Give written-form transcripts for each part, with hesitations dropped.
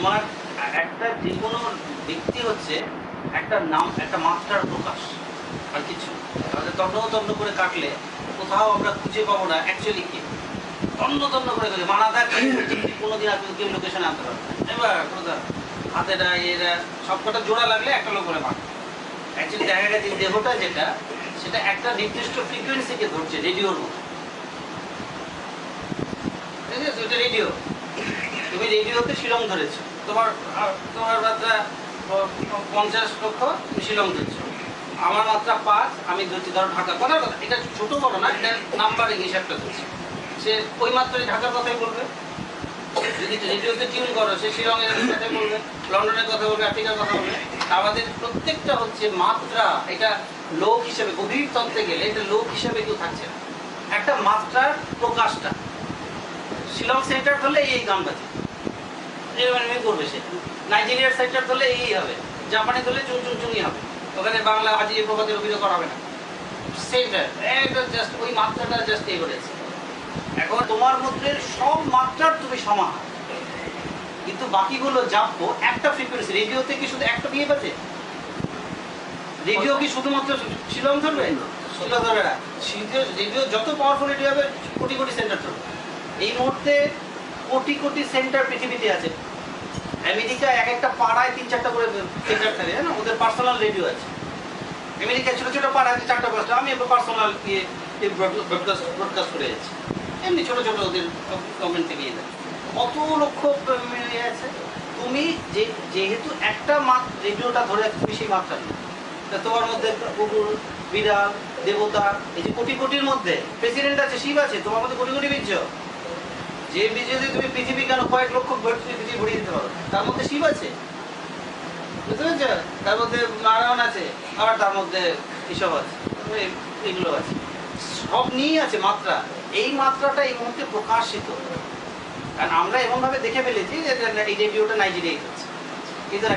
তোমার একটা যে কোনো ব্যক্তি হচ্ছে একটা নাম, একটা মাত্রার প্রকাশ, আর কিছু। আমাদের তন্ন করে কাটলে কোথাও আমরা খুঁজে পাবো না অ্যাকচুয়ালি কি। তন্ন করে খুঁজে মানা থাকে, কোনোদিন আপনি কেউ লোকেশনে আনতে পারবেন না। এবার কোথাও হাতেটা এরা সবকটা জোড়া লাগলে একটা লোক করে মানা। অ্যাকচুয়ালি দেখা গেছে দেহটা যেটা, সেটা একটা নির্দিষ্ট ফ্রিকোয়েন্সিকে ধরছে, রেডিওর মতো। ঠিক আছে, ওইটা রেডিও। তুমি রেডিওতে শিলং ধরেছো, তোমার তোমার মাত্রা 50 লক্ষ, তুমি শিলং ধরছো। আমার মাত্রা 5, আমি ধরছি ধরো ঢাকা। কথার কথা, এটা ছোট বড় না, এটা নাম্বারিং হিসাবটা ধরছি। সে ওই মাত্রায় ঢাকার কথাই বলবে। যদি রেডিওতে টিউন করো, সে শিলংয়ের কথাই বলবে, লন্ডনের কথা বলবে, আফ্রিকার কথা বলবে। আমাদের প্রত্যেকটা হচ্ছে মাত্রা। এটা লোক হিসেবে গভীর তত্ত্বে গেলে এটা লোক হিসেবে কেউ থাকছে না, একটা মাত্রার প্রকাশটা। শিলং সেন্টার ধরলে এই গান বাজে, এরকম করবে সে। নাইজেরিয়ার সেন্টার ধরলে এই হবে, জাপানে ধরলে চুন চুন চুনই হবে। ওখানে বাংলা আজি প্রভাতের অভিযোগ করা হবে না। সেন্টার একদম জাস্ট ওই মাত্রাটা জাস্ট এই করেছে। এখন তোমার মধ্যে সব মাত্রার তুমি সমান, কিন্তু বাকিগুলো যাবো একটা ফ্রিকোয়েন্সি। রেডিওতে কি শুধু একটা বিয়ে বাজে? রেডিও কি শুধুমাত্র শিলং ধরবে? শিলং ধরবে না। রেডিও যত পাওয়ারফুল রেডিও হবে, কোটি কোটি সেন্টার ধরবে। এই মুহূর্তে কোটি কোটি সেন্টার পৃথিবীতে আছে। আমেরিকায় এক একটা পাড়ায় 3-4টা করে সেন্টার থাকে, না? ওদের পার্সোনাল রেডিও আছে। আমেরিকায় ছোটো ছোটো পাড়ায় 4টা-5টা। আমি পার্সোনাল ব্রডকাস্ট করে যাচ্ছি, এমনি ছোটো ছোটো ওদের গভর্নমেন্ট থেকে দেয়। কত লক্ষ আছে। তুমি যেহেতু একটা রেডিওটা ধরে তুমি সেই মাত্রা নেই। তা তোমার মধ্যে কুকুর, বিড়াল, দেবতা, এই যে কোটি কোটির মধ্যে প্রেসিডেন্ট আছে, শিব আছে, তোমার মধ্যে কোটি কোটি বীর্য। যে বীর্য দিয়ে তুমি পৃথিবী কেন কয়েক লক্ষ পৃথিবী ভরিয়ে দিতে পারো, তার মধ্যে শিব আছে, বুঝতে পেরেছ? তার মধ্যে নারায়ণ আছে, আবার তার মধ্যে এসব আছে, এগুলো আছে, সব নিয়েই আছে মাত্রা। এই মাত্রাটা এই মুহূর্তে প্রকাশিত। কারণ আমরা এমনভাবে দেখে ফেলেছি যে এই রেডিওটা নাইজেরিয়াই হচ্ছে, কিন্তু না,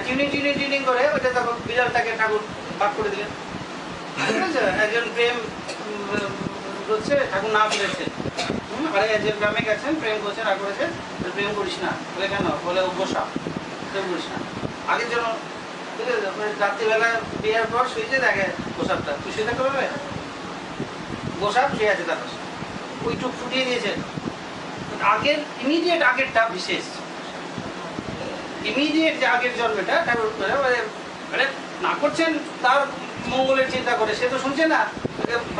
টিউনিং করে ওইটা তখন বিড়ালটাকে ঠাকুর ভাগ করে দিলেন। একজন প্রেম হচ্ছে, ঠাকুর না ফিরেছে। আরে একজন গ্রামে গেছেন, প্রেম করছে, রাগ করেছে, প্রেম করিস না। বলে কেন? বলে ও গোসা, প্রেম করিস না। আগের জন্য ঠিক আছে, রাত্রিবেলা বিয়ের পর শুয়েছে, দেখে গোসাপটা, তুই শুয়ে থাকতে পারবে? গোসাপ শুয়ে আছে তার পাশে, ওইটুক ফুটিয়ে দিয়েছে। আগের ইমিডিয়েট আগেরটা বিশেষ, ইমিডিয়েট যে আগের জন্মটা ঠাকুর মানে না করছেন তার মঙ্গলের চিন্তা করে, সে তো শুনছে না,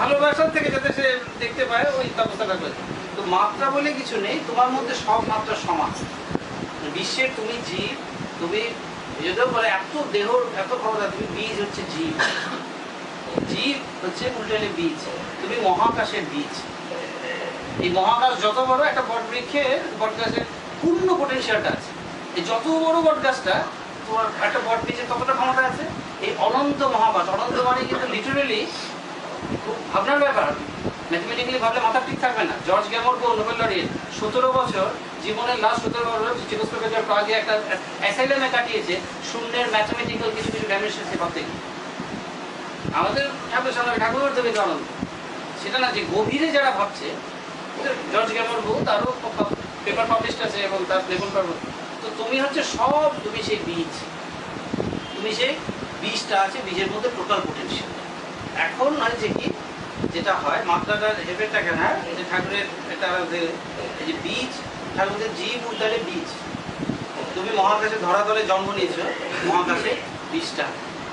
ভালোবাসার থেকে যাতে সে দেখতে পায় ওই ব্যবস্থাটা করে। তো মাত্রা বলে কিছু নেই, তোমার মধ্যে সব মাত্রা সমান। বিশ্বের তুমি জীব, তুমি যদিও বলে এত দেহ এত ক্ষমতা, তুমি বীজ হচ্ছে জীব, জীব হচ্ছে উল্টালে বীজ, তুমি মহাকাশের বীজ। এই মহাকাশ যত বড়, একটা বটবৃক্ষের বটগাছের পূর্ণ পোটেনশিয়ালটা আছে। এই যত বড় বটগাছটা, তোমার একটা বট বীজের কতটা ক্ষমতা আছে? এই অনন্ত মহাকাশ, অনন্ত মানে কিন্তু লিটারেলি খুব ভাবনার ব্যাপার। ম্যাথমেটিক্যালি ভাবলে মাথা ঠিক থাকবে না। জর্জ গ্যামরগো, নোবেল লরিয়েট, 17 বছর জীবনের লাস্ট 17 বছর চেকোস্লোভাকিয়ার প্রাগে একটা অ্যাসাইলামে কাটিয়েছে শূন্যের ম্যাথমেটিক্যাল কিছু কিছু ডাইমেনশন সে ভাবতে গিয়ে। আমাদের ঠাকুর সামনে ঠাকুর দেবে আনন্দ, সেটা না যে গভীরে যারা ভাবছে। জর্জ গ্যামরগো, তারও পেপার পাবলিশড আছে এবং তার লেখন পাবো। তো তুমি হচ্ছে সব, তুমি সেই বীজ, তুমি সেই বীজটা আছে, বীজের মধ্যে টোটাল পোটেনশিয়াল। এখন হয়েছে কি, যেটা হয় মাত্রাটার হেফেরটা কেন, এই যে ঠাকুরের এটা এই যে বীজ, ঠাকুরের জীব উল্টালে বীজ। তুমি মহাকাশে ধরাতলে জন্ম নিয়েছো, মহাকাশে বীজটা।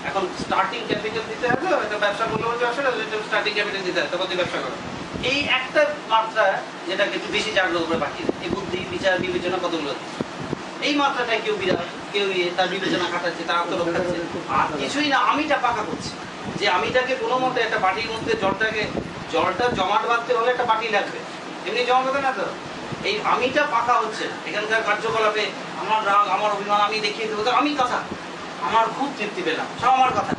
এখন স্টার্টিং ক্যাপিটাল দিতে হবে, একটা ব্যবসা করলে বলতে আসলে স্টার্টিং ক্যাপিটাল দিতে হবে, তখন ব্যবসা করো। এই একটা মাত্রা যেটাকে একটু বেশি জাগ্রত করে বাকি এই বুদ্ধি, বিচার, বিবেচনা কতগুলো, এই মাত্রাটায় কেউ বিরাট, কেউ তার বিবেচনা খাটাচ্ছে, তার আত্মরক্ষা আছে, আর কিছুই না। আমিটা পাকা করছে, যে আমিটাকে কোনো মতে একটা বাটির মধ্যে জলটা জমাট বাঁধতে হলে একটা বাটি লাগবে, এমনি জমা বাঁধে না তো। এই আমিটা পাকা হচ্ছে এখানকার কার্যকলাপে। আমার রাগ, আমার অভিমান আমি দেখিয়ে দেবো, আমি কথা, আমার খুব তৃপ্তি পেলাম, সব আমার কথা,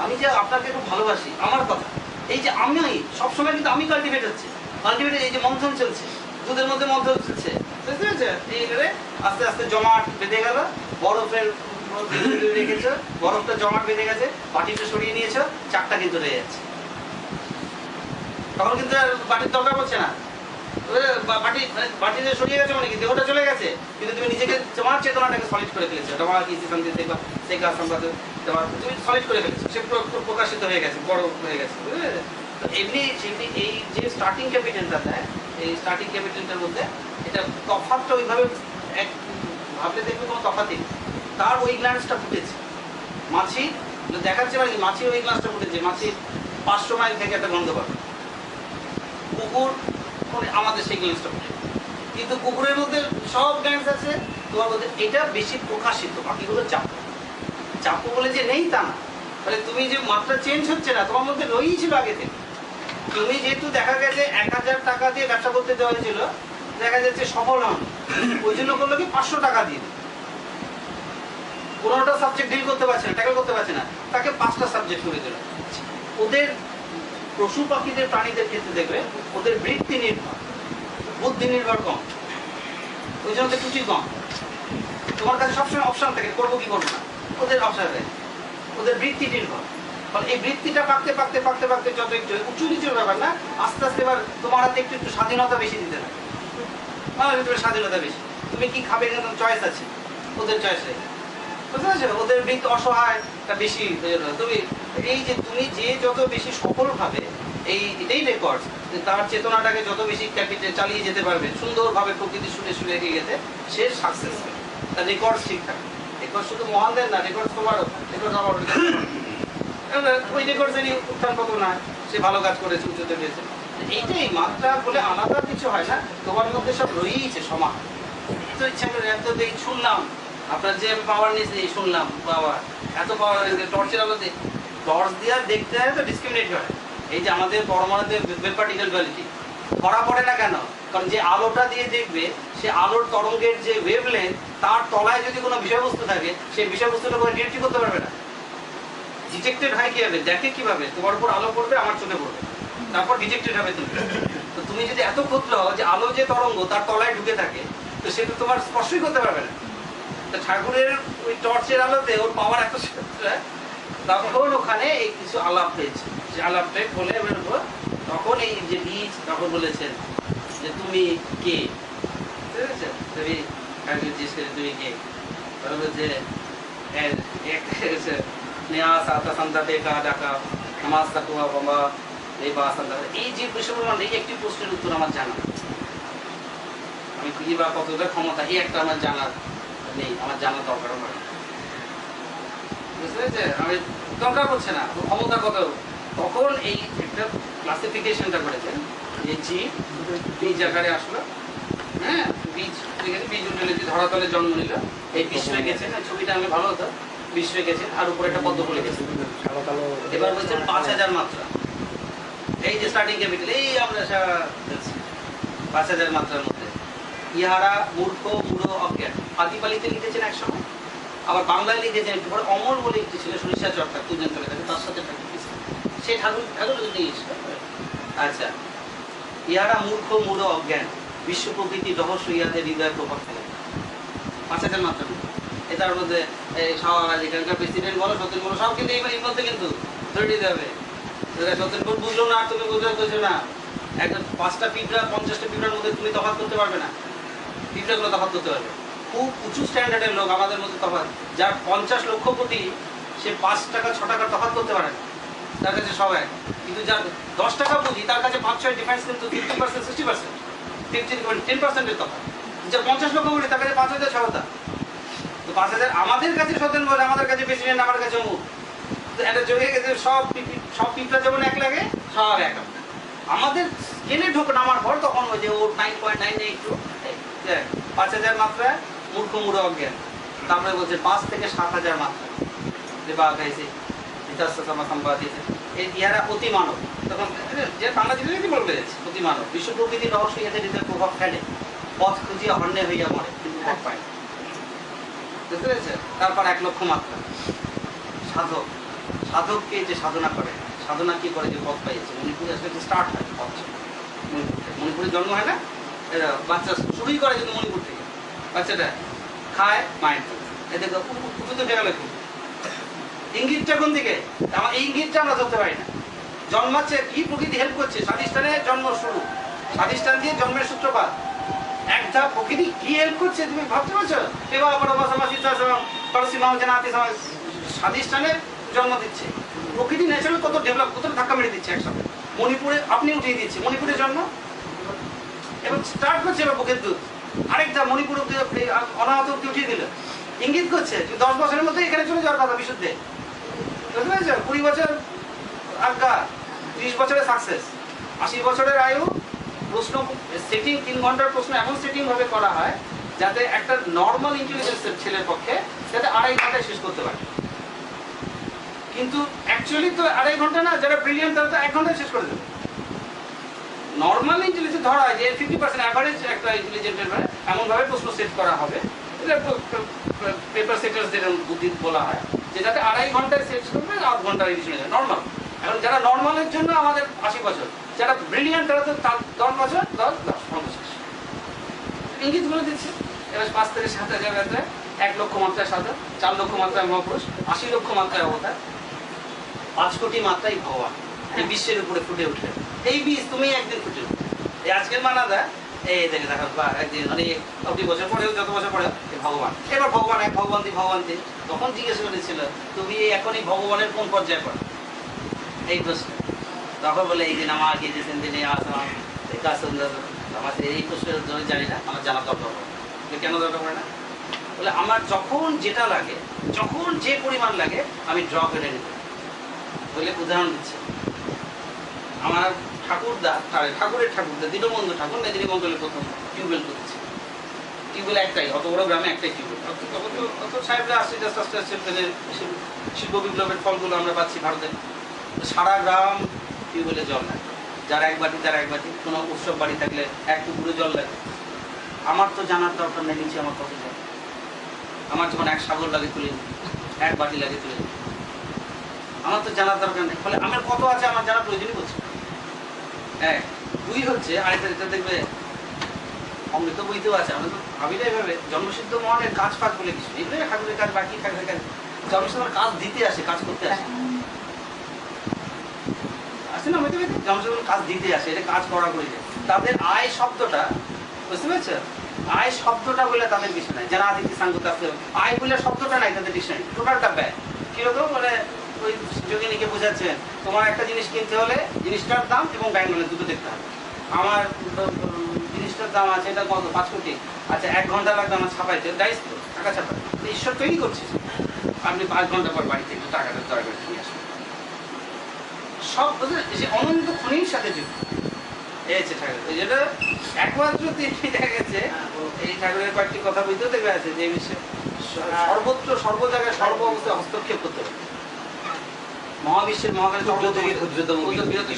আমি যে আপনাকে খুব ভালোবাসি, আমার কথা। এই যে আমি সবসময় কিন্তু আমি কাল্টিভেট হচ্ছে, কাল্টিভেটে এই যে মন্থন চলছে, দুধের মধ্যে মন্থন চলছে, বুঝতে পেরেছে? এইবারে আস্তে আস্তে জমাট বেঁধে গেল, বরফের রেখেছো, বরফটা জমাট বেঁধে গেছে, বাটিটা সরিয়ে নিয়েছো, চারটা কিন্তু রয়ে যাচ্ছে। তখন কিন্তু আর বাটির দরকার পড়ছে না, বাটি মানে বাটিতে সরিয়ে গেছে মানে কি দেহটা চলে গেছে, কিন্তু তুমি নিজেকে তোমার চেতনাটাকে সলিড করে ফেলেছো। এটা বলা কি শান্তি থেকে সেই কাজ সম্পাদন তুমি সলিড করে ফেলেছো, সে প্রকাশিত হয়ে গেছে, বড় হয়ে গেছে, বুঝলে? তো এমনি সেমনি এই যে স্টার্টিং ক্যাপিটালটা দেয়, এই স্টার্টিং ক্যাপিটালটার মধ্যে এটা তফাৎটা ওইভাবে এক ভাবলে দেখবে কোনো তফাৎই নেই। তার ওই গ্ল্যান্সটা ফুটেছে মাছি দেখাচ্ছে, মানে মাছির ওই গ্লাসটা ফুটেছে, মাছি 500 মাইল থেকে একটা গন্ধ পাবে। কুকুর আমাদের সেই গ্ল্যান্সটা ফুটে, কিন্তু কুকুরের মধ্যে সব গ্ল্যান্স আছে, তোমার মধ্যে এটা বেশি প্রকাশিত, বাকিগুলো চাপ চাপো বলে যে নেই তা না। তাহলে তুমি যে মাত্রা চেঞ্জ হচ্ছে না, তোমার মধ্যে রয়েই ছিল আগে থেকে। তুমি যেহেতু দেখা গেছে 1000 টাকা দিয়ে ব্যবসা করতে দেওয়া হয়েছিল, দেখা যাচ্ছে সফল হন, ওই জন্য করলো কি 500 টাকা দিয়ে, কোনোটা সাবজেক্ট ডিল করতে পারছে না, ট্যাকল করতে পারছে না, তাকে 5টা সাবজেক্ট করে দিল। ওদের পশু পাখিদের প্রাণীদের ক্ষেত্রে দেখবে ওদের বৃত্তি নির্ভর, বুদ্ধি নির্ভর কম, ওই জন্য ওদের ত্রুটি কম। তোমার কাছে সবসময় অপশন থাকে, করবো কি করবো না, ওদের অপশন থাকে, ওদের বৃত্তি নির্ভর। ফলে এই বৃত্তিটা পাকতে পাকতে পাকতে পাকতে যত একটু উঁচু নিচুর ব্যাপার না, আস্তে আস্তে এবার তোমার হাতে একটু একটু স্বাধীনতা বেশি দিতে থাকে, আমার ভিতরে স্বাধীনতা বেশি। তুমি কি খাবে কিন্তু চয়েস আছে, ওদের চয়েস নেই, বুঝতে পারছো? ওদের বৃত্তি অসহায়টা বেশি। তুমি এই যে তুমি যে যত বেশি সফলভাবে এটাই রেকর্ড, তার চেতনাটাকে যত বেশি ক্যাপিটাল চালিয়ে যেতে পারবে সুন্দরভাবে, প্রকৃতি শুনে শুনে এগিয়ে গেছে, সে সাকসেস। তার রেকর্ড ঠিক থাকে। রেকর্ড শুধু মহানদের না, রেকর্ড তোমার, রেকর্ড আমার, ওই রেকর্ডেরই উত্থান পতন না, সে ভালো কাজ করেছে, উঁচুতে পেয়েছে। এইটাই মাত্রা বলে আলাদা কিছু হয় না, তোমার মধ্যে সব রয়েইছে সমান। তো ইচ্ছা করে এত দেখি শুনলাম আপনার যে পাওয়ার নিয়েছে, শুনলাম পাওয়ার এত পাওয়ার, টর্চের আলোতে টর্চ দিয়ে দেখতে হয় তো ডিসক্রিমিনেট হয়। এই যে আমাদের পরমাণুতে ওয়েভ পার্টিকেল ডুয়ালিটি ধরা পড়ে না কেন? কারণ যে আলোটা দিয়ে দেখবে, সে আলোর তরঙ্গের যে ওয়েভলেন্থ, তার তলায় যদি কোনো বিষয়বস্তু থাকে, সেই বিষয়বস্তুটা কোনো ডিটেক্ট করতে পারবে না। ডিটেক্টেড হয় কিভাবে? দেখে কিভাবে? তোমার উপর আলো পড়বে, আমার চোখে পড়বে, তারপর ডিটেক্টেড হবে তুমি। তো তুমি যদি এত ক্ষুদ্র হও যে আলো যে তরঙ্গ তার তলায় ঢুকে থাকে, তো সে তো তোমার স্পর্শই করতে পারবে না। তো ঠাকুরের ওই টর্চের আলোতে ওর পাওয়ার এত, তখন ওখানে এই কিছু আলাপ হয়েছে, যে আলাপটা বলে বেরোবো। তখন এই যে বীজ তখন বলেছেন যে তুমি কে, ঠিক আছে? তুমি জিজ্ঞেস করে তুমি কে, বলছে নিয়াস আতা সন্তাতে কা ডাকা নামাজ তাকুয়া বাবা এই বা সন্তান, এই যে বিষয়গুলো এই একটি প্রশ্নের উত্তর আমার জানা, আমি কি বা কতটা ক্ষমতা, এই একটা আমার জানার নেই, আমার জানার দরকারও পড়ে, বুঝতে পেরেছে? আমি দরকার পড়ছে না ক্ষমতা কত। তখন এই একটা ক্লাসিফিকেশনটা করেছেন যে বীজ আকারে আসলো, হ্যাঁ বীজ বীজ উঠে ধরাতলে জন্ম নিল, এই বিশ্ব গেছেন, ছবিটা আমি ভালো হতো, বিশ্ব গেছেন আর উপরে একটা পদ্ম ফুলে গেছে। এবার বলছেন 5000 মাত্রা, এই যে স্টার্টিং ক্যাপিটাল, এই আমরা 5000 মাত্রার মধ্যে ইহারা মূর্খ মূঢ় অজ্ঞান, আদিপালিতে লিখেছেন একসময়, আবার বাংলায় লিখেছেন একটু পরে। অমর বলে একটি ছিল সরিষা চর্চা পূজন চলে থাকে, তার সাথে ঠাকুর সে ঠাকুর নিয়ে এসে। আচ্ছা, ইহারা মূর্খ মূঢ় অজ্ঞান, বিশ্ব প্রকৃতির রহস্য ইহাদের হৃদয় প্রভাব ফেলে। 5000 মাত্রা এটার মধ্যে এখানকার প্রেসিডেন্ট বলো, সত্যেন বলো, সব কিন্তু এই মধ্যে কিন্তু ধরে নিতে হবে। সত্যেনপুর বুঝলো না, আর তুমি বুঝতে পারছো না। একটা 5টা পিঁপড়া 50টা পিঁপড়ার মধ্যে তুমি তফাৎ করতে পারবে না, পিঁপড়াগুলো তফাৎ করতে পারবে। খুব উঁচু স্ট্যান্ডার্ডের লোক আমাদের মধ্যে তফাৎ, যার 50 লক্ষ কোটি, সে 5 টাকা 6 টাকা তফাৎ করতে পারে না, তার কাছে সব এক। কিন্তু যার 10 টাকা বুঝি, তার কাছে 5-6 ডিফারেন্স কিন্তু 50%, 60%, 10%-এর তফাৎ। যার 50 লক্ষ কোটি, তার কাছে 5,000 6,000। তো 5000 আমাদের কাছে সতেন বলে, আমাদের কাছে প্রেসিডেন্ট, আমার কাছে অমুক। তো একটা যোগে গেছে, সব পিঁপড়া যেমন এক লাগে, সব এক। আমাদের জেনে ঢোক নামার পর তখন ওই যে ও 9.982, 5000 মাত্রা মূর্খ মূঢ় অজ্ঞান। তারপরে বলছে 5 থেকে 7000 মাত্রা যে বা খাইছে এই ইহারা অতি মানব। তখন যে বাংলা জিনিস বলবে অতি মানব, বিশ্ব প্রকৃতির রহস্য ইহাদের হৃদয় প্রভাব ফেলে, পথ খুঁজিয়া হন্যে হইয়া মরে, কিন্তু পথ পায় না, বুঝতে পেরেছে? তারপর 1 লক্ষ মাত্রা সাধক, সাধককে যে সাধনা করে, সাধনা কি করে যে পথ পাইছে, মণিপুরে আসলে স্টার্ট হয় পথ। মণিপুরে জন্ম হয় না, এরা বাচ্চা শুরুই করে কিন্তু মণিপুর থেকে। বাচ্চাটা খায় মায়ের, এতে খুবই তো টেকা লেখুন ইঙ্গিতটা কোন দিকে, আমার এই ইঙ্গিতটা আমরা ধরতে পারি না। জন্মাচ্ছে কি প্রকৃতি হেল্প করছে, স্বাধিষ্ঠানে জন্ম শুরু, স্বাধিষ্ঠান দিয়ে জন্মের সূত্রপাত। এক ধাপ প্রকৃতি কি হেল্প করছে তুমি ভাবতে পারছো? এবার স্বাধিষ্ঠানের জন্ম দিচ্ছে। প্রকৃতি ন্যাচারাল কত ডেভেলপ, কত ধাক্কা মেরে দিচ্ছে একসাথে। মণিপুরে আপনি উঠিয়ে দিচ্ছে, মণিপুরের জন্ম এবং স্টার্ট করছে এবার বুকের দুধ। আরেকটা মণিপুর অনাহত অব্দি উঠিয়ে দিল, ইঙ্গিত করছে 10 বছরের মধ্যে এখানে চলে যাওয়ার কথা বিশুদ্ধে। বুঝতে পেরেছো? 20 বছর আজ্ঞা, 30 বছরের সাকসেস, 80 বছরের আয়ু। প্রশ্ন সেটিং 3 ঘন্টার প্রশ্ন এমন সেটিং ভাবে করা হয় যাতে একটা নর্মাল ইন্টেলিজেন্সের ছেলের পক্ষে যাতে 2.5 ঘন্টায় শেষ করতে পারে। কিন্তু অ্যাকচুয়ালি তো 2.5 ঘন্টা না, যারা ব্রিলিয়ান্ট তারা তো 1 ঘন্টায় শেষ করে দেবে। নর্মাল ইন্টেলিজেন্স ধরা হয় যে 50% অ্যাভারেজ একটা ইন্টেলিজেন্টের মানে এমনভাবে প্রশ্ন সেট করা হবে, এটা পেপার সেটার্স যেটা বুদ্ধি বলা হয়, যে যাতে 2.5 ঘন্টায় সেট করবে, 8 ঘন্টার এডিশন হয়ে যায় নর্মাল। এখন যারা নর্মালের জন্য আমাদের 80 বছর, যারা ব্রিলিয়ান্ট তারা তো 10 বছর 10-15 ইঙ্গিত বলে দিচ্ছে। এবার 5 থেকে 7 হাজার মাত্রায়, 1 লক্ষ মাত্রায় সাধা, 4 লক্ষ মাত্রায় মহাপুরুষ, 80 লক্ষ মাত্রায় অবতার, 5 কোটি মাত্রায় ভগবান এই বিশ্বের উপরে ফুটে উঠে। এই বীজ তুমি একদিন ফুটে উঠবে। এই আজকের মানাদা এই দেখে দেখা বা একদিন মানে 20 বছর পরেও, যত বছর পরেও ভগবান। এবার ভগবান এক, ভগবান দি, ভগবান দি। তখন জিজ্ঞেস করেছিল তুমি এখনই ভগবানের কোন পর্যায়ে পড়ো, এই প্রশ্ন। তখন বলে এই দিন আমার কি দিয়েছেন তিনি আসলাম সুন্দর। আমার এই প্রশ্নের জন্য জানি না, আমার জানার দরকার পড়ে। কেন দরকার পড়ে না? বলে আমার যখন যেটা লাগে, যখন যে পরিমাণ লাগে আমি ড্র করে নিতে বলে উদাহরণ দিচ্ছে। আমার ঠাকুরের ঠাকুরদা দীনবন্ধু ঠাকুর মেদিনী মন্ডলে প্রথম টিউবওয়েল করেছে। টিউবওয়েল একটাই, অত বড় গ্রামে একটাই টিউবওয়েল। অত সাহেবরা আসছে আস্তে আস্তে শিল্প বিপ্লবের ফলগুলো আমরা পাচ্ছি ভারতে। সারা গ্রাম টিউবওয়েলে জল লাগে, যার 1 বাটি তার 1 বাটি। কোনো উৎসব বাড়ি থাকলে 1 পুকুরে জল লাগে। আমার তো জানার দরকার নেই নিচে আমার কত জল। আমার যখন 1 সাগর লাগে তুলে নিই, 1 বাটি লাগে তুলে নিই, আমার তো জানার দরকার নেই। ফলে আমার কত আছে আমার জানার প্রয়োজনই বলছে। 1, 2 হচ্ছে আরেকটা যেটা দেখবে অমৃত বইতেও আছে। আমরা তো ভাবি না এভাবে জন্মসিদ্ধ মহানের কাজ ফাজ বলে কিছু এইভাবে ঠাকুরের কাজ বাকি ঠাকুরের কাজ, জন্মসিদ্ধ কাজ দিতে আসে, কাজ করতে আসে। আসে না হইতে হইতে জনসাধারণ কাজ দিতে আসে, এটা কাজ করা করে যায়। তাদের আয় শব্দটা, বুঝতে পেরেছো? আয় শব্দটা বলে তাদের বিষয় নাই। যারা আদিত্য সাংগত আছে আয় বলে শব্দটা নাই তাদের ডিকশনারি, টোটালটা ব্যয়। কিরকম মানে ওই যোগিনীকে বোঝাচ্ছেন তোমার একটা জিনিস কিনতে হলে জিনিসটার দাম এবং ব্যাংক ব্যালেন্স দুটো দেখতে হবে। আমার জিনিসটার দাম আছে এটা কত 5 কোটি, আচ্ছা 1 ঘন্টা লাগবে আমার ছাপাইতে, দায়িত্ব টাকা ছাপাই। ঈশ্বর তৈরি করছে, আপনি 5 ঘন্টা পর বাড়িতে একটু টাকাটা দরকার নিয়ে আসবেন। সব অনন্ত খনির সাথে যুক্ত হয়েছে ঠাকুর। যেটা একমাত্র তিনি দেখা গেছে এই ঠাকুরের কয়েকটি কথা বলতেও দেখবে আছে যে বিশ্বে সর্বত্র সর্ব জায়গায় সর্ব অবস্থায় হস্তক্ষেপ করতে হবে। মহাবিশ্বের মহাকালে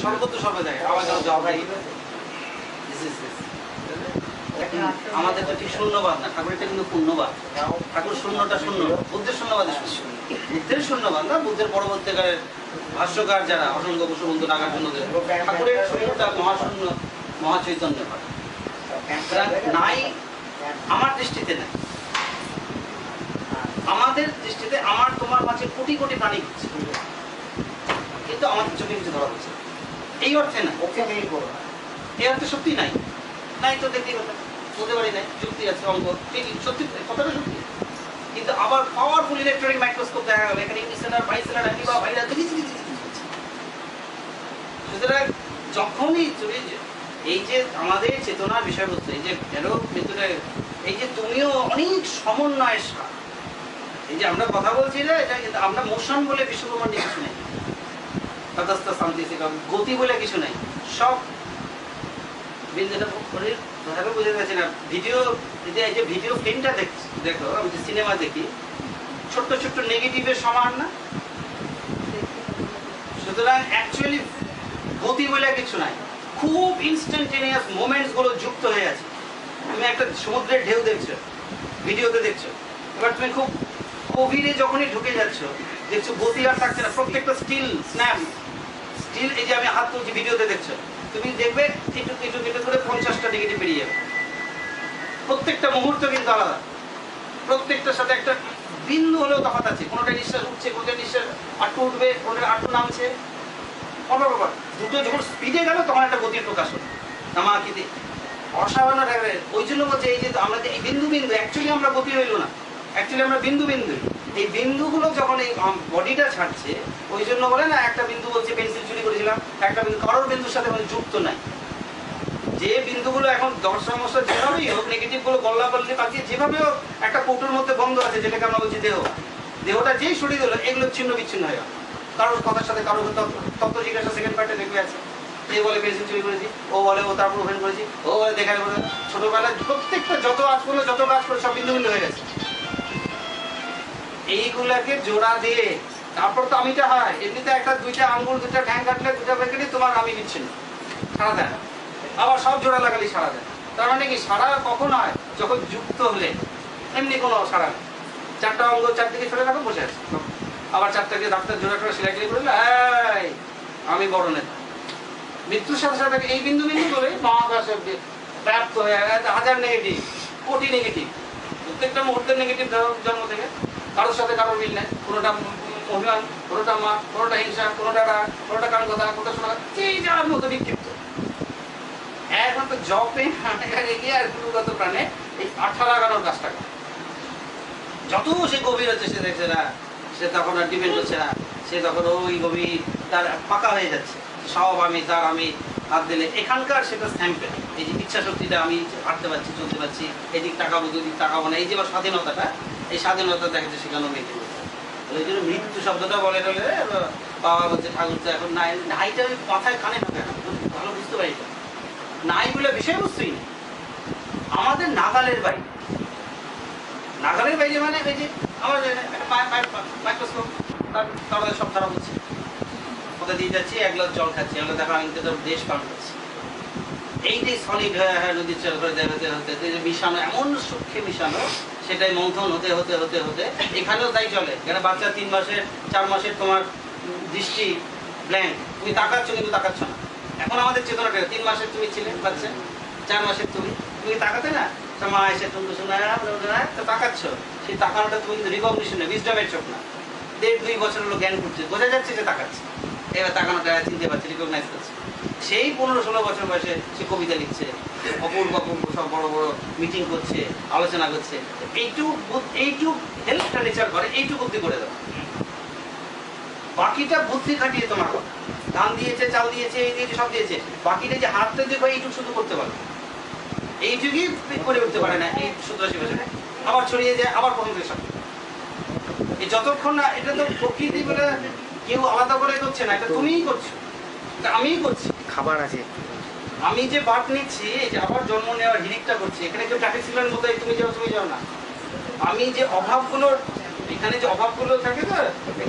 সর্বত্র সর্ব জায়গায় আমাদের তো ঠিক শূন্যবাদ না, ঠাকুরেরটা কিন্তু পূর্ণবাদ। ঠাকুর শূন্যটা শূন্য, বুদ্ধের শূন্যবাদে শূন্য, বুদ্ধের শূন্যবাদ না। বুদ্ধের পরবর্তীকালের ভাষ্যকার যারা অসংখ্য বসুবন্ধু নাগার্জুন, ঠাকুরের শূন্যটা মহাশূন্য, মহাচৈতন্য নাই। আমার দৃষ্টিতে নাই, আমাদের দৃষ্টিতে আমার তোমার মাঝে কোটি কোটি প্রাণী ঘুরছে, কিন্তু আমাদের চোখে কিছু ধরা পড়ছে এই অর্থে না, ওকে নেই করো না এই অর্থে সত্যি নাই। নাই তো দেখতেই কথা বলতে পারি নাই, যুক্তি আছে, অঙ্ক ঠিকই সত্যি, কথাটা সত্যি। কিন্তু আবার পাওয়ারফুল ইলেকট্রনিক মাইক্রোস্কোপ দেখা গেল এখানে ইউনিসেলার বাইসেলার অ্যান্টিবা ভাইরাস সুতরাং যখনই তুমি এই যে আমাদের চেতনার বিষয়বস্তু, এই যে ভেতরে এই যে তুমিও অনেক সমন্বয়ের সাথে এই যে আমরা কথা বলছি না, এটা কিন্তু আমরা মোশন বলে বিশ্বব্রহ্মাণ্ডে কিছু নেই, তথাস্থ শান্তি গতি বলে কিছু নেই। সব বুঝতে পারছি না। ভিডিও এই যে ভিডিও ফিল্মটা দেখো, আমি যে সিনেমা দেখি ছোট্ট ছোট্ট নেগেটিভের সমান না। সুতরাং অ্যাকচুয়ালি গতি বলে কিছু নাই, খুব ইনস্ট্যান্টেনিয়াস মোমেন্টস গুলো যুক্ত হয়ে আছে। তুমি একটা সমুদ্রের ঢেউ দেখছো, ভিডিওতে দেখছো, এবার তুমি খুব গভীরে যখনই ঢুকে যাচ্ছ দেখছো গতি আর থাকছে না, প্রত্যেকটা স্টিল স্ন্যাপ স্টিল। এই যে আমি হাত তুলছি ভিডিওতে দেখছো, তুমি দেখবে একটু একটু একটু করে 50টা নেগেটিভ বেরিয়ে যাবে। প্রত্যেকটা মুহূর্ত কিন্তু আলাদা, প্রত্যেকটার সাথে একটা বিন্দু হলেও তফাৎ আছে। কোনোটা নিঃশ্বাস উঠছে, কোনোটা নিঃশ্বাস আটটু উঠবে, কোনোটা আটটু নামছে। দুটো যখন স্পিডে গেল তখন একটা গতির প্রকাশ হলো। তামাকিতে অসামান্য টাকা। ওই জন্য বলছে এই যে আমরা যে এই বিন্দু বিন্দু অ্যাকচুয়ালি আমরা গতি হইল না, অ্যাকচুয়ালি আমরা বিন্দু বিন্দু। এই বিন্দুগুলো যখন এই বডিটা ছাড়ছে, ওই জন্য বলে না একটা বিন্দু বলছে পেন্সিল চুরি করেছিলাম, একটা বিন্দু কারোর বিন্দুর সাথে মানে যুক্ত নাই। যে বিন্দুগুলো এখন দর্শন মশা যেভাবেই হোক নেগেটিভগুলো গল্লা গল্লি পাঠিয়ে যেভাবে হোক একটা কৌটোর মধ্যে বন্ধ আছে, যেটাকে আমরা বলছি দেহ, দেহটা যেই সরিয়ে দিল এগুলো ছিন্ন বিচ্ছিন্ন হয়ে গেল। কারোর কথার সাথে কারোর তত্ত্ব জিজ্ঞাসা সেকেন্ড পার্টে দেখবে আছে, এ বলে পেন্সিল চুরি করেছি, ও বলে ও তারপর ওভেন করেছি, ও বলে দেখার পরে ছোটবেলায় প্রত্যেকটা যত কাজ করলো যত কাজ করে সব বিন্দু বিন্দু হয়ে গেছে। এইগুলাকে জোড়া দিয়ে তারপর তো আমিটা হয়। এমনিতে একটা দুইটা আঙ্গুল দুইটা ঠ্যাং কাটলে দুটা প্যাকেটে তোমার আমি বিচ্ছিন্ন, সারা দেয় না। আবার সব জোড়া লাগালে সারা দেয়। তার মানে কি সারা কখন হয়? যখন যুক্ত হলে। এমনি কোনো সারা নেই। চারটা আঙ্গুল চারদিকে ছড়ে রাখো, বসে আছে। আবার চারটাকে ডাক্তার জোড়া করে সেলাই করে বললো এই আমি বড় নেতা। মৃত্যুর সাথে সাথে এই বিন্দু বিন্দু করে মহাকাশে ব্যাপ্ত হয়ে হাজার নেগেটিভ, কোটি নেগেটিভ, প্রত্যেকটা মুহূর্তের নেগেটিভ জন্ম থেকে। কারোর সাথে কারোর মিল নেই, কোনোটা অভিমান, কোনোটা মা, কোনোটা হিংসা, কোনোটা রাগ, কোনোটা কান কথা, কোনোটা শোনা, এই যাওয়ার মতো বিক্ষিপ্ত। একমাত্র জপে এগিয়ে আর গুরুগত প্রাণে এই আঠা লাগানোর কাজটা করে। যত সে গভীর হচ্ছে সে দেখছে না, সে তখন আর ডিপেন্ড করছে না, সে তখন ওই গভীর তার পাকা হয়ে যাচ্ছে। সব আমি, তার আমি হাত দিলে এখানকার সেটা স্ট্যাম্পের এই যে ইচ্ছা শক্তিটা, আমি হাঁটতে পারছি, চলতে পারছি, এদিক তাকাবো দুদিক তাকাবো না, এই যে আমার স্বাধীনতাটা, এই স্বাধীনতা দেখা যাচ্ছে সেখানেও মেনটেন করছে। ওই জন্য মৃত্যু শব্দটা বলে টলে বাবা বলছে ঠাকুর তো এখন নাই, নাইটা ওই মাথায় কানে ঢোকে না, ভালো বুঝতে পারি না। নাইগুলো বিষয়বস্তুই নেই, আমাদের নাগালের বাইরে। নাগালের বাইরে মানে ওই যে আমার মাইক্রোস্কোপ, তার সব খারাপ হচ্ছে, কোথা দিয়ে যাচ্ছি এক গ্লাস জল খাচ্ছি, আমরা দেখো আমি তো দেশ পান করছি। এইটাই সলিড হয়ে নদীর চল করে দেখাতে হতে মিশানো, এমন সূক্ষ্মে মিশানো, সেটাই মন্থন হতে হতে হতে হতে এখানেও তাই চলে। কেন বাচ্চা 3 মাসের 4 মাসের তোমার দৃষ্টি ব্ল্যাঙ্ক, তুমি তাকাচ্ছ কিন্তু তাকাচ্ছ না। এখন আমাদের চেতনাটা 3 মাসের তুমি ছিলে বাচ্চা, 4 মাসের তুমি তাকাতে না, মা এসে তুমি শোনা তাকাচ্ছ, সেই তাকানোটা তুমি কিন্তু রিকগনিশন, উইজডমের চোখ না। 1.5-2 বছর হলো জ্ঞান করছে, বোঝা যাচ্ছে যে তাকাচ্ছে, এবার তাকানোটা চিনতে পারছে, রিকগনাইজ করছে। সেই 15-16 বছর বয়সে সে কবিতা লিখছে, অপূর্ব অপূর্ব সব বড় বড় মিটিং করছে, আলোচনা করছে। এইটুক হেল্পটা নেচার করে, এইটুক বুদ্ধি করে দাও, বাকিটা বুদ্ধি খাটিয়ে তোমার কথা। ধান দিয়েছে, চাল দিয়েছে, এই দিয়েছে, সব দিয়েছে, বাকিটা যে হাতটা দিয়ে এইটুক শুধু করতে পারো, এইটুকুই করে উঠতে পারে না এই 87 বছরে। আবার ছড়িয়ে যায়, আবার প্রথম থেকে সব। এই যতক্ষণ না, এটা তো প্রকৃতি বলে কেউ আলাদা করে করছে না, এটা তুমিই করছো, এটা আমিই করছি। খাবার আছে, আমি যে বাট নিচ্ছি, এই যে আবার জন্ম নেওয়ার হিরিকটা করছি, এখানে কেউ ট্রাফিক সিগন্যালের মতো তুমি যাও না। আমি যে অভাবগুলো, এখানে যে অভাবগুলো থাকে তো,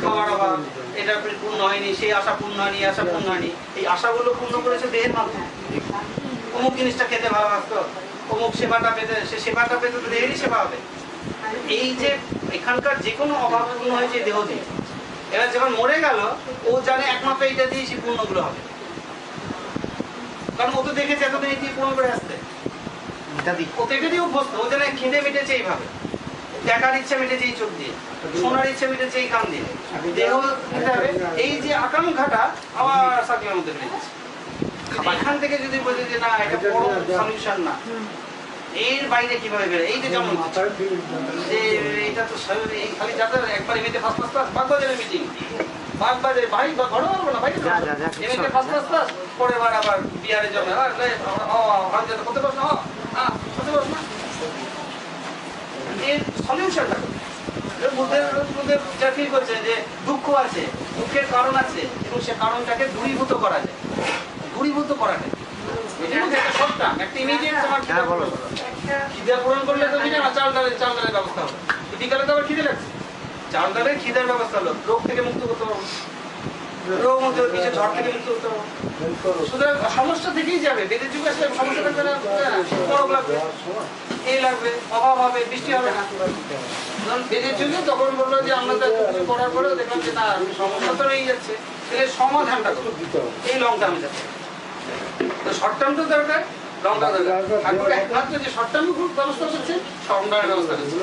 খাবার অভাব, এটা পূর্ণ হয়নি, সেই আশা পূর্ণ হয়নি, এই আশা পূর্ণ হয়নি, এই আশাগুলো পূর্ণ করেছে দেহের মাধ্যমে। অমুক জিনিসটা খেতে ভালোবাসতো, অমুক সেবাটা পেতে, সে সেবাটা পেতে তো দেহেরই সেবা হবে। এই যে এখানকার যে কোনো অভাব পূর্ণ হয়েছে দেহ দিয়ে। এবার যখন মরে গেল, ও জানে একমাত্র এইটা দিয়ে সেই পূর্ণগুলো হবে, কারণ ও তো দেখেছে এতদিন এই দিয়ে পূর্ণ করে আসতে, ও তো এটা দিয়ে অভ্যস্ত। ও জানে খিদে মিটেছে এইভাবে, দেখার ইচ্ছা মিটেছে এই চোখ দিয়ে, শোনার ইচ্ছা মিটেছে এই কান দিয়ে, দেহ এই যে আকাঙ্ক্ষাটা আবার সার্কেলের মধ্যে ফেলে দিচ্ছে। এখান থেকে যদি বলি যে না এটা বড় সলিউশন না, এর বাইরে কিভাবে বেরো? এই যে যেমন যে এটা তো খালি যাদের একবার এমনিতে ফার্স্ট বাগবাজারের মিটিং, বাগবাজারে ভাই বা ঘরে পারবো না ভাই, এমনিতে ফার্স্ট পরে বার আবার বিহারের জন্য করতে পারছ না, করতে পারছ না, এর সলিউশনটা বুদ্ধের যা ফিল করছে যে দুঃখ আছে, দুঃখের কারণ আছে, এবং সে কারণটাকে দূরীভূত করা যায়, দূরীভূত করা যায়। খিদে পূরণ করলে তো চাল ডালের ব্যবস্থা হবে, বিকালে তো আবার খিদে লাগছে, চাল ডালের খিদের ব্যবস্থা হলো, রোগ থেকে মুক্ত করতে পারবো, রোগ মুক্ত কিছু ঝড় থেকে মুক্ত করতে পারবো। সুতরাং সমস্যা থেকেই যাবে, বেদের যুগে আসলে সমস্যা থাকবে না, গরম লাগবে, এই লাগবে, অভাব হবে, বৃষ্টি হবে না। বেদের যুগে তখন বললো যে আমরা কিছু করার পরেও দেখলাম যে না সমস্যা তো রয়ে যাচ্ছে, তাহলে সমাধানটা করবো, এই লং টার্মে যাচ্ছে। তো শর্ট টার্ম তো দরকার, লং টার্ম দরকার। একমাত্র যে শর্ট টার্ম ব্যবস্থা করছে, লং টার্মের ব্যবস্থা করছে।